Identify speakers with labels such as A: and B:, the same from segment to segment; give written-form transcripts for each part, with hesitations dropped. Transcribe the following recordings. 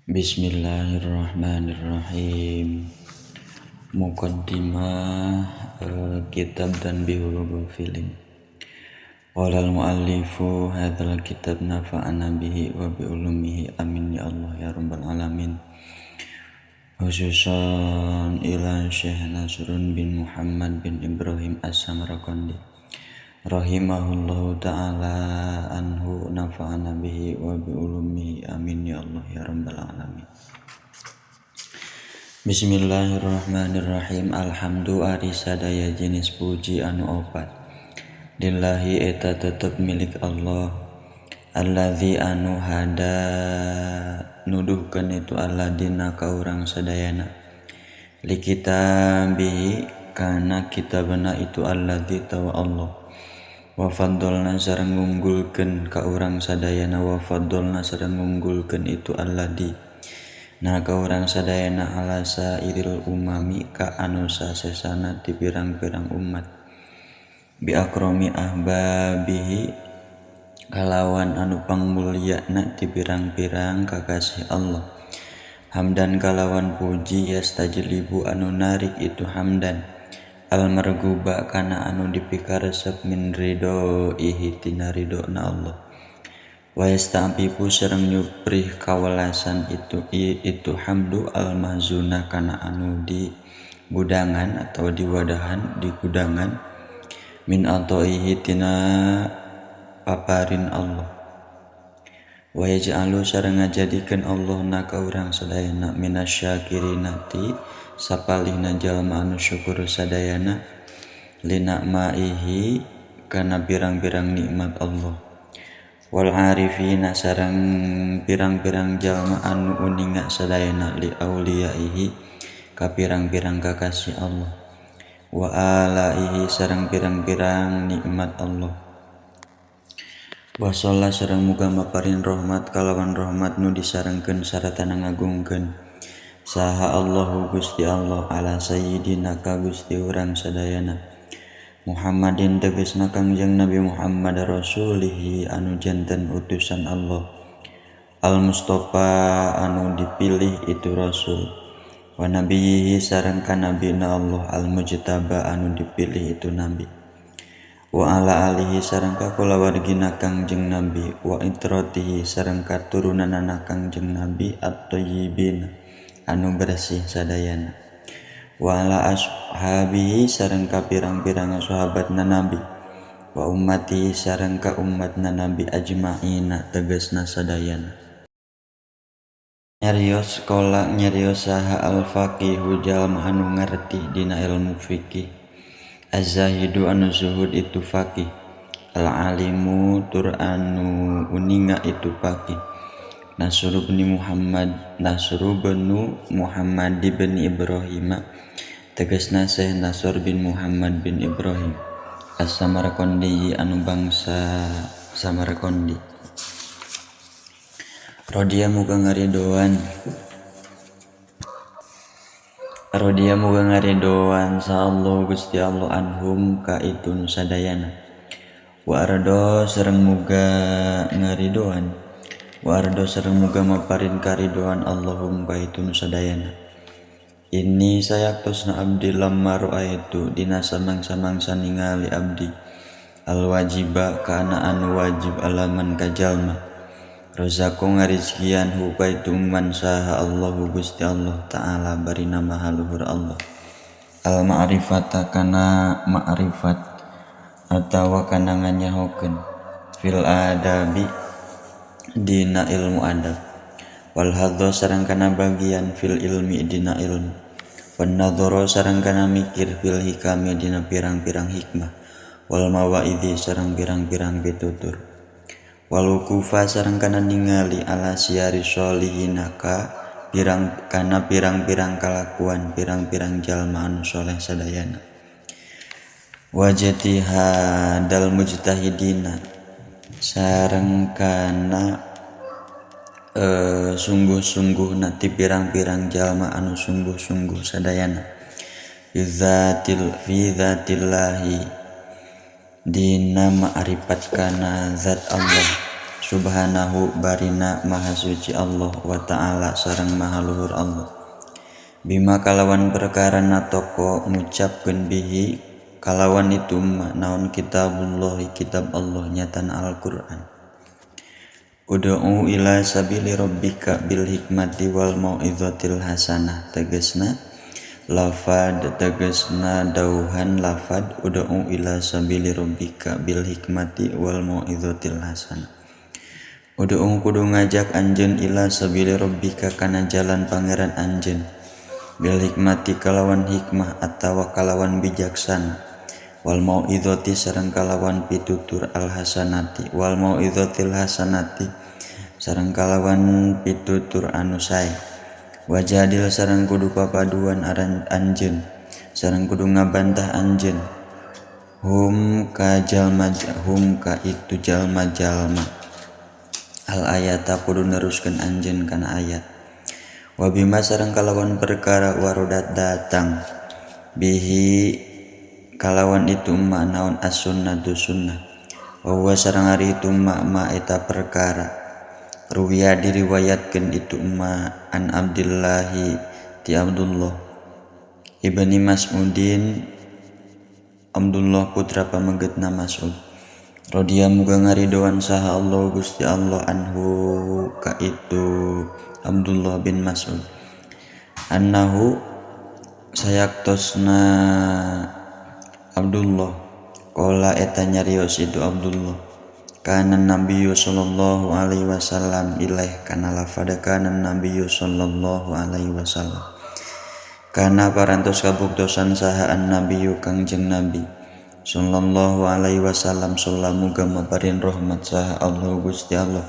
A: Bismillahirrahmanirrahim. Muqaddimah kitab Tanbihul Ghafilin. Qala al-muallifu hadzal kitab nafa'ana bihi wa bi ulumihi amin ya Allah ya rabbal alamin. Khususan ila Syekh Nasrun bin Muhammad bin Ibrahim As-Samarqandi rahimahullahu ta'ala anhu nafa'ana bihi wa bi ulumihi amin ya Allah ya rabbal alamin. Bismillahirrahmanirrahim. Alhamdu ari sadaya jenis puji anu opat lillahi eta tetep milik Allah alladzi anu hada nuduhkeun itu alladina ka urang sadayana likitabihi kana kitabna itu alladzi tawa Allah wa faddalna sareng ngunggulkeun ka urang sadayana wa faddalna sareng ngunggulkeun itu alladzi na ka urang sadayana ala sairil umami ka anu sasesana ti pirang-pirang umat bi akrami ahbabihi kalawan anu pangmulyana ti pirang-pirang kakasih Allah hamdan kalawan puji yastajlibu anu narik itu hamdan almarguba kana anu dipikaresep min ridhoihi tina ridona Allah wa yasta'fifu sareng nyuprih kawelasan itu hamdu almazuna kana anu di gudangan atau di wadahan di gudangan min ataihi tina paparin Allah wa yaj'alu sareng ngajadikeun Allah na ka urang sadayana minasyakirina ti sapalihna jalma anu syukur sadayana lina'maihi kana pirang-pirang nikmat Allah wal arifina sareng pirang-pirang jalma anu uninga sadayana li auliyaihi ka pirang-pirang kakasih Allah wa alaihi sareng pirang-pirang nikmat Allah wa shalla sareng muga maparin rahmat kalawan rahmat nu disarengkeun sarata ngagungkeun saha Allahu Gusti Allah ala sayyidina ka Gusti urang sadayana Muhammadin tegasna Kangjeng Nabi Muhammad rasulihi anu janten utusan Allah al-Mustafa anu dipilih itu rasul wa nabiyhi sareng ka nabina Allah al-Mujtaba anu dipilih itu nabi wa ala alihi sareng ka kulawargina Kangjeng Nabi wa itratihi sareng ka turunanana Kangjeng Nabi at-thayyibin anu bersih sadayana wa ala ashabihi sareng ka pirang-pirang sahabatna Nabi wa ummati sareng ka ummatna Nabi ajmaina tegasna sadayana. Nyarios saha al-faqihu jalma anu ngarti dina ilmu fikih az-zahidu anu zuhud itu faqih al-alimu tur anu uninga itu faqih Nasru bin Muhammad bin Ibrahim tegasna Syekh Nasr bin Muhammad bin Ibrahim As-Samarqandi anu bangsa Samarqandi Rodia muga ngaridoan sa Allah Gusti Allah anhum ka itu sadayana wa ardo sareng muga ngaridoan wa ardo sareng muga maparin karidoan Allahum ka itu sadayana ini sayaktusna abdi lamma ru'aitu dina samang-samangsa ningali abdi al-wajiba kana anu wajib alaman ka jalma rozaqo ngarizkian hu ka itu man saha Allahu Gusti Allah ta'ala barina maha luhur Allah al-ma'rifata kana ma'rifat atawa kana nganyahokeun fil adabi dina ilmu adab wal hadza sareng kana bagian fil ilmi dina ilmu wan nadhara sareng kana mikir fil hikami dina pirang-pirang hikmah wal mawaidhi sareng pirang-pirang pitutur wal wuqufa sareng kana ningali ala siyari sholihina ka pirang-pirang kalakuan pirang-pirang jalma anu saleh sadayana wajtihadal mujtahidina sareng kana sungguh-sungguh nati pirang-pirang jalma anu sungguh-sungguh sadayana fi dzatillahi dina ma'rifat kana zat Allah subhanahu barina maha suci Allah wa ta'ala sareng maha luhur Allah bima kalawan perkara natoko ngucapkeun bihi kalawan itu naon kitabullah kitab Allah nyatan Al-Qur'an. Ud'u ila sabili rabbika bil hikmati wal mau'izatil hasanah tegasna lafad tegasna dauhan lafad ud'u ila sabili rabbika bil hikmati wal mau'izatil hasanah. Ud'u kudu ngajak anjeun ila sabili rabbika kana jalan pangeran anjeun bil hikmati kalawan hikmah atawa kalawan bijaksana wal mau'izati sareng kalawan pitutur al hasanati wal mau'izatil hasanati sareng kalawan pitutur anu sae wajadil sareng kudu papaduan aran anjeun sareng kudu ngabantah anjeun hum ka itu jalma-jalma al ayata kudu neruskeun anjeun kana ayat wa bima sareng kalawan perkara warodat datang bihi kalawan itu naon as-sunnatu sunnah wa huwa sareng ari itu eta perkara ruwiya diriwayatkeun itu an Abdillahi ti Abdullah ibni Mas'udin Abdullah putra pamenggetna Mas'ud radhiya muga ngaridoan saha Allah Gusti Allah anhu ka itu Abdullah bin Mas'ud annahu sayaktosna Abdullah qala eta nyarios itu Abdullah kana nabiyyu sallallahu alaihi wasallam ilaih kana lafada kana nabiyyu sallallahu alaihi wasallam kana parantos kabuktosan saha an nabiyyu kangjeng nabi sallallahu alaihi wasallam sallamu gama parin rahmat saha Allah Gusti Allah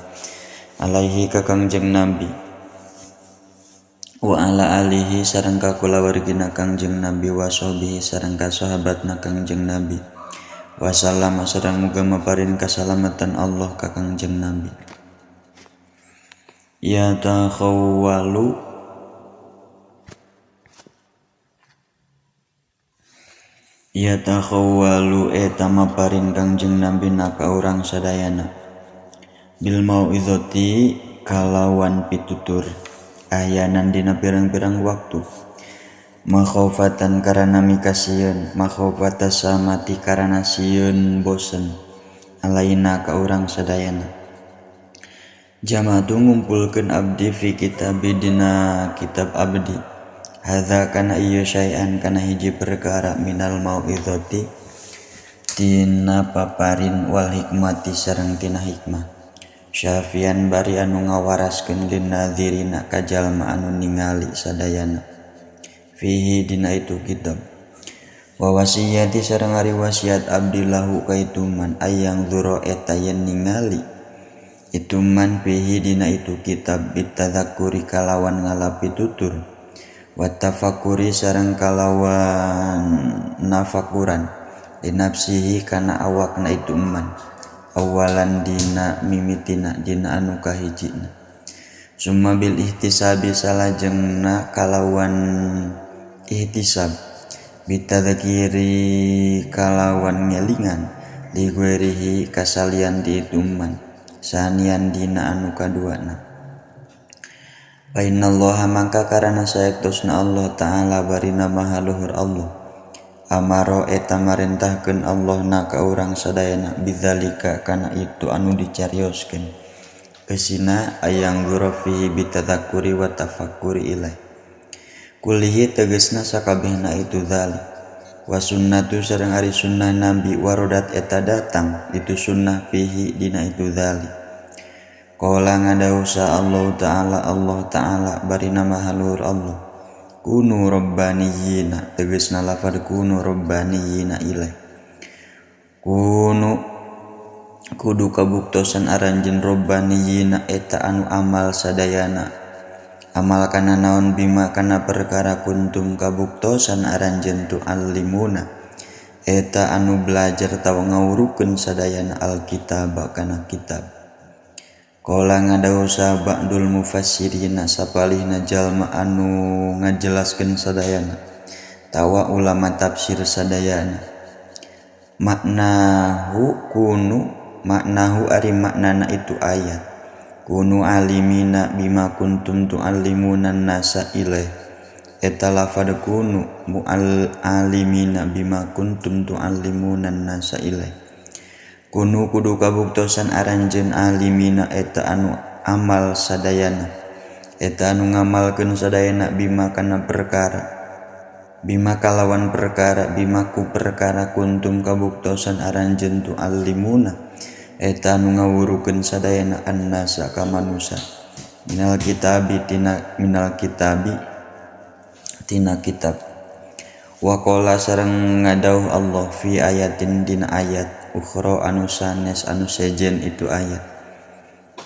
A: alaihi ka kangjeng nabi wa ala alihi sareng ka kulawargina kangjeng nabi wa sahbihi sareng ka sahabatna kangjeng nabi wasallam sareng muga maparin kasalamatan Allah ka kangjeng nabi ya takhawwalu eta maparin kangjeng nabi na ka urang sadayana bil mau'izati kalawan pitutur ahyanan dina pirang-pirang waktu makhofatan karana mikasieun makhofata samati karana sieun bosen alaina ka urang sadayana jama'atu ngumpulkeun abdi fi kitabi dina kitab abdi hadza kana ieu syai'an kana hiji perkara minal mau'izati tina paparin wal hikmati sareng tina hikmah syafian bari anu ngawaraskeun lin nadzirina ka jalma anu ningali sadayana fihi dina itu kitab wa wasiyati sareng ari wasiat abdillahu ka ituman ayang dzura eta yen ningali ituman fihi dina itu kitab bitadzakuri kalawan ngalapi tutur wa tafakkuri sareng kalawan nafakuran linapsihi kana awakna ituman awalan dina mimitina dina anu kahijina summa bil ihtisabi salajengna kalawan ihtisab bitadzakiri kalawan ngelingan ligwerihi kasalian di ituman sanian dina anu kaduana fa innallaha mangka karana sayaktosna Allah taala barina maha luhur Allah amaro eta marentahkeun Allah na ka urang sadayana bidzalika kana itu anu dicarioskeun kesina ayang gurafihi bitadzakuri wa tafakkuri ilaih kulihi tegesna sakabehna itu dzalik wa sunnatu sareng ari sunnah nabi warodat eta datang itu sunnah fihi dina itu dzalik qala ngadausa Allah taala barina maha luhur Allah kunu rabbaniyina tegesna lafaz kunu rabbaniyina ilaih kudu kabuktosan aranjeun rabbaniyina eta anu amal sadayana amal kana naon bima kana perkara kuntum kabuktosan aranjeun tu alimuna eta anu belajar tawa ngawurukeun sadayana alkitab kana kitab qala ngadausa ba'dul mufassirina sapalihna jalma anu ngajelaskeun sadayana tawa ulama tafsir sadayana maknahu kunu maknahu ari maknana itu ayat. Kunu alimina bima kuntum tu'allimunan nasa ilaih. Eta lafad kunu alimina bima kuntum tu'allimunan nasa ilaih. Kunu kudu kabuktosan aranjeun alimina eta anu amal sadayana. Eta anu ngamalkeun sadayana bima kana perkara. Bima kalawan perkara, bima ku perkara kuntum kabuktosan aranjeun tu alimuna eta anu ngawurukeun sadayana annasa ka manusa minal kitabi tina kitab. Wa qala sareng ngadauh Allah fi ayatin dina ayat ukhra anu sanes anu sejen itu ayat.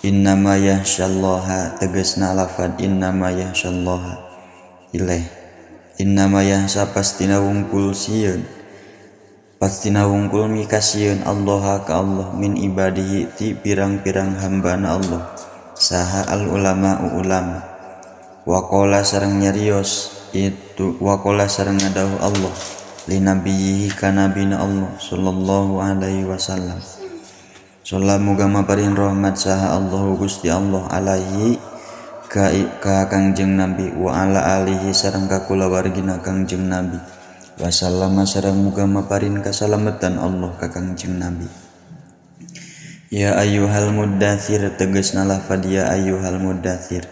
A: Innama yahsyallaha tegasna lafad innama yahsyallaha ilaih. Innama yahsa pastina wungkul sieun pastina wungkul mikasieun Allah ka Allah min ibadihi ti pirang-pirang hambana Allah saha al ulama wa qala sareng nyarios itu wa qala sareng ngadauh Allah li nabiyhi ka nabina Allah sallallahu alaihi wasallam. Sallallahu maparin rahmat saha Allah Gusti Allah alaihi ka Kangjeng Nabi wa ala alihi sareng ka kulawargina Kangjeng Nabi wasallama sareng muga maparin kasalamatan Allah ka Kangjeng Nabi. Ya ayyuhal muddatsir tegasna lafad ya ayyuhal muddatsir.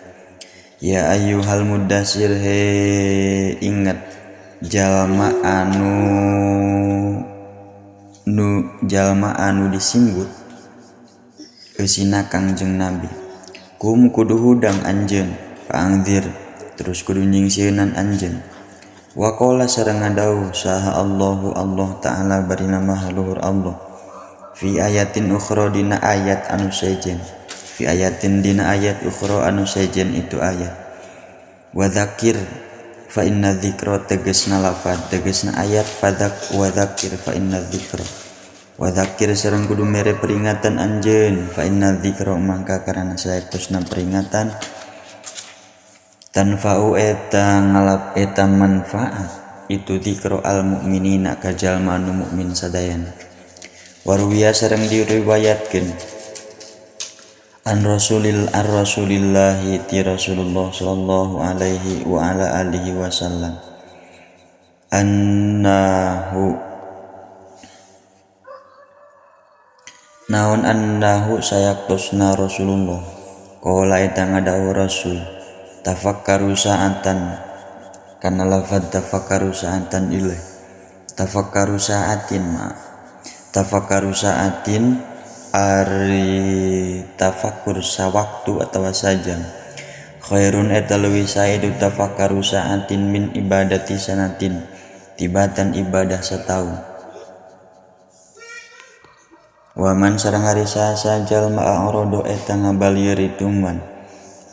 A: Ya ayyuhal muddatsir he ingat jalma anu disinggut eusina Kangjeng Nabi. Kum kudu hudang anjeun paangzir terus kudu nyingsieun anjeun. Wa qala sareng ngadauh saha Allahu Allah taala bari nama haluhur Allah fi ayatin ukhra dina ayat anu sejen fi ayatin dina ayat ukhra anu sejen itu ayat. Wa dzakir fa inna dzikra tegasna lafad tegasna ayat padak wa dzakir fa inna dzikra wa dzakir sareng kudu mere peringatan anjeun fa inna dzikra mangka karana saektosna peringatan tanfa'u eta ngalap eta manfaat itu dzikra al mukminina ka jalma anu mukmin sadayana. Waruwiya sareng diriwayatkeun an rasulillahi ti Rasulullah sallallahu alaihi wa ala alihi wasallam annahu sayaktosna Rasulullah qala eta ngadauh Rasul tafakkaru sa'atan kana lafad tafakkaru sa'atan ilaih tafakkaru sa'atin ari tafakkur sawaktu atawa sajam khairun eta leuwih sae du tafakkaru sa'atin min ibadati sanatin tibatan ibadah sataun. Waman sareng hari sasa jalma a'rodo eta ngabalieur ituman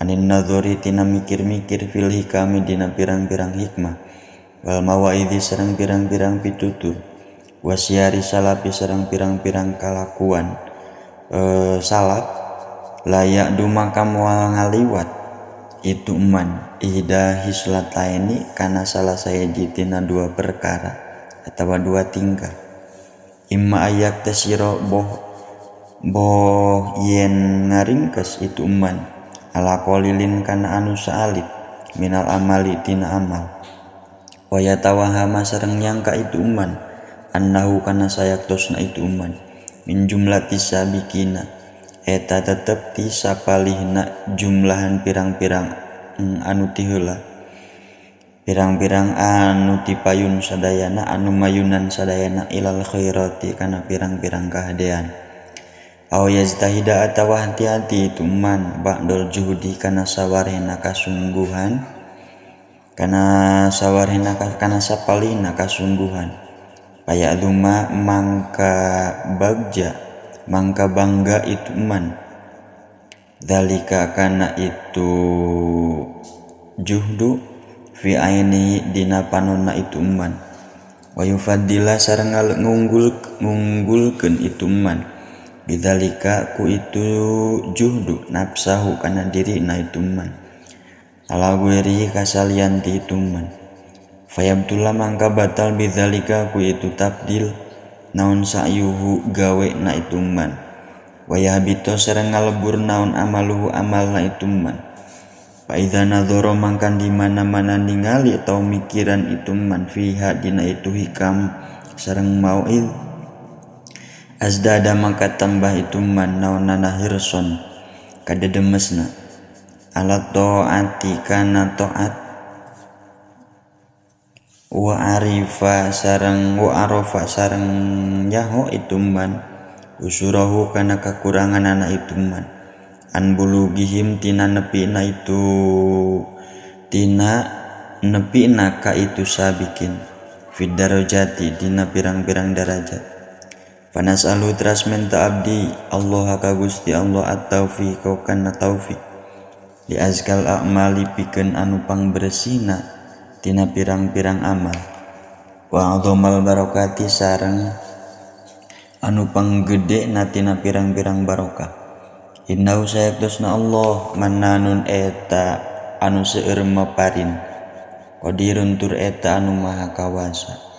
A: anin nadzori tina mikir-mikir fil hikami dina pirang-pirang hikmah wal mawaidhi sareng pirang-pirang pitutur wasiari salapi sareng pirang-pirang kalakuan salaf layak dumaka moal ngaliwat itu man ihda hislataini kana salah saeji tina dua perkara atawa dua tingkah. Imma ayak tasiro boh yen ngaringkes itu man ala qalilin kana anu saalit minal amali tina amal wa yatawahama sareng nyangka itu man annahu kana sayaktosna itu man min jumlati sabikina eta tetep ti sapalihna jumlahan pirang-pirang anu ti heula pirang-pirang anu tipayun sadayana anu mayunan sadayana ilal khairati kana pirang-pirang kahadean. Aw yaztahida atawa hati-hati itu man ba'dul juhudi kana sawarehna kasungguhan kana sapalina kasungguhan paya luma mangka bangga itu man dalika kana itu juhdu fi aini dina panonna itu man wa yufaddila sareng ngunggulkeun itu man bidzalika ku itu juhdu nafsahu kana dirina itu man ala gueri kasalian ti itu man fayabtullah mangka batal bidzalika ku itu tabdil naon sa'yuhu gawe na itu man wa yahbito sareng ngalebur naon amaluhu amalna itu man. Fa idza nadzara mangkan di mana-mana ningali atau mikiran itu man fiha dina itu hikam sareng mauid azdada mangka tambah itu man naonana hirson kadedemesna ala taati kana taat wa arafa sareng yaho itu man usurahu kana kakurangan anak itu man an bulugihim tina nepina ka itu sabikin fid darajati dina pirang-pirang derajat. Panas'alu teras minta abdi Allah ka Gusti Allah at-taufiq kana taufiq li azkal a'mali pikeun anu pangbersina tina pirang-pirang amal wa adzamal barakati sareng anu panggede na tina pirang-pirang barokah. Innahu sayakdosna Allah mananun eta anu seueur maparin qadirun tur eta anu maha kawasa.